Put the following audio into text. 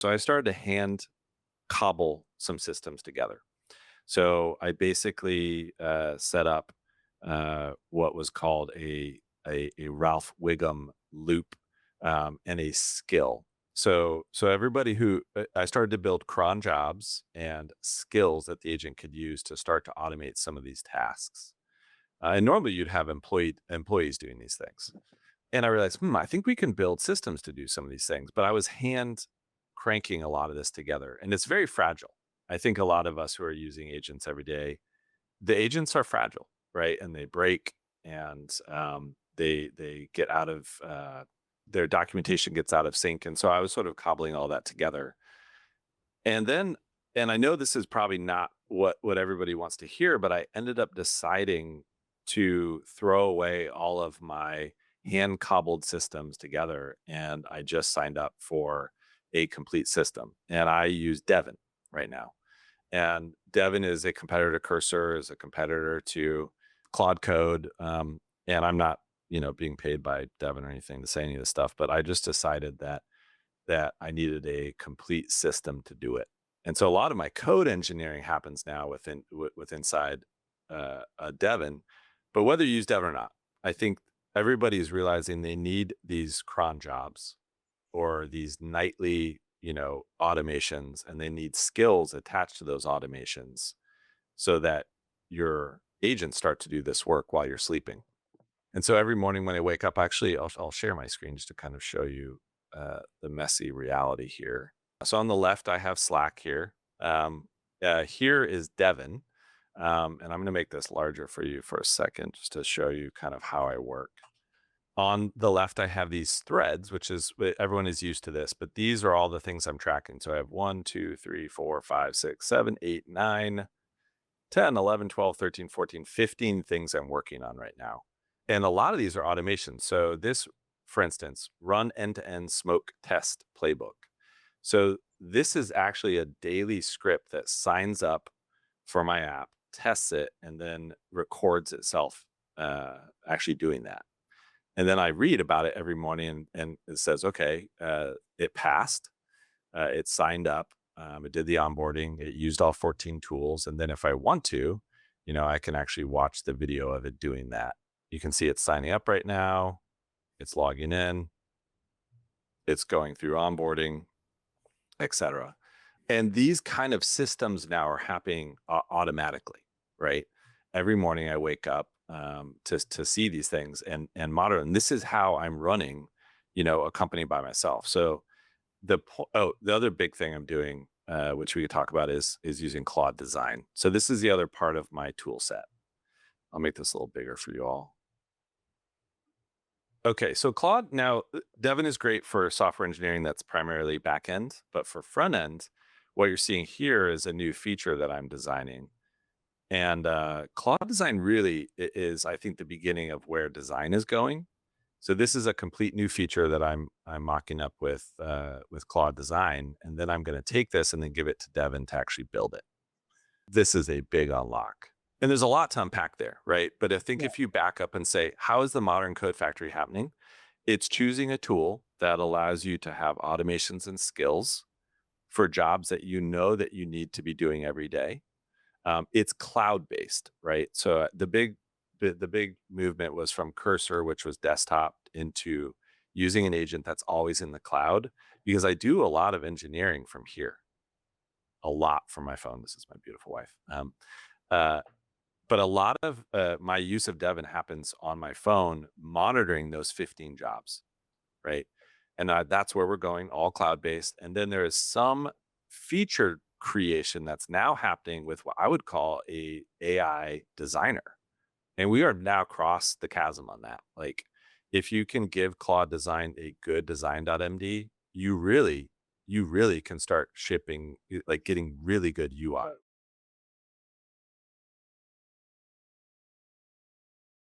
So I started to hand cobble some systems together. So I basically set up what was called a Ralph Wiggum loop and a skill. So everybody who I started to build cron jobs and skills that the agent could use to start to automate some of these tasks. And normally you'd have employees doing these things. And I realized, I think we can build systems to do some of these things. But I was hand cranking a lot of this together, and it's very fragile. I think a lot of us who are using agents every day, the agents are fragile, right? And they break, and they get out of their documentation gets out of sync. And so I was sort of cobbling all that together, and then, and I know this is probably not what everybody wants to hear, but I ended up deciding to throw away all of my hand cobbled systems together, and I just signed up for a complete system. And I use Devon right now. And Devon is a competitor to Cursor, is a competitor to Claude Code. And I'm not, being paid by Devon or anything to say any of this stuff, but I just decided that I needed a complete system to do it. And so a lot of my code engineering happens now with inside Devon. But whether you use Devon or not, I think everybody is realizing they need these cron jobs or these nightly, automations, and they need skills attached to those automations so that your agents start to do this work while you're sleeping. And so every morning when I wake up, actually, I'll share my screen just to kind of show you the messy reality here. So on the left, I have Slack here. Here is Devon. And I'm going to make this larger for you for a second just to show you kind of how I work. On the left, I have these threads, which is everyone is used to this, but these are all the things I'm tracking. So I have 1, 2, 3, 4, 5, 6, 7, 8, 9, 10, 11, 12, 13, 14, 15 things I'm working on right now. And a lot of these are automations. So this, for instance, run end-to-end smoke test playbook. So this is actually a daily script that signs up for my app, tests it, and then records itself actually doing that. And then I read about it every morning, and it says, okay, it passed, it signed up, it did the onboarding, it used all 14 tools. And then if I want to, I can actually watch the video of it doing that. You can see it's signing up right now, it's logging in, it's going through onboarding, etc. And these kind of systems now are happening automatically, right? Every morning I wake up to see these things and monitor. And this is how I'm running, a company by myself. So the other big thing I'm doing, which we could talk about, is using Claude Design. So this is the other part of my tool set. I'll make this a little bigger for you all. Okay, so Claude now, Devon is great for software engineering that's primarily back end, but for front end, what you're seeing here is a new feature that I'm designing. And Claude Design really is, I think, the beginning of where design is going. So this is a complete new feature that I'm mocking up with Claude Design, and then I'm going to take this and then give it to Devon to actually build it. This is a big unlock. And there's a lot to unpack there, right? But I think Yeah. if you back up and say, how is the modern code factory happening? It's choosing a tool that allows you to have automations and skills for jobs that you know that you need to be doing every day. It's cloud based, right? So the big movement was from Cursor, which was desktop, into using an agent that's always in the cloud, because I do a lot of engineering from here, a lot from my phone. This is my beautiful wife. Uh, but a lot of my use of Devon happens on my phone, monitoring those 15 jobs, right? And that's where we're going, all cloud based. And then there is some feature creation that's now happening with what I would call a AI designer. And we are now crossed the chasm on that. Like, if you can give Claude Design a good design.md, you really can start shipping, like getting really good UI.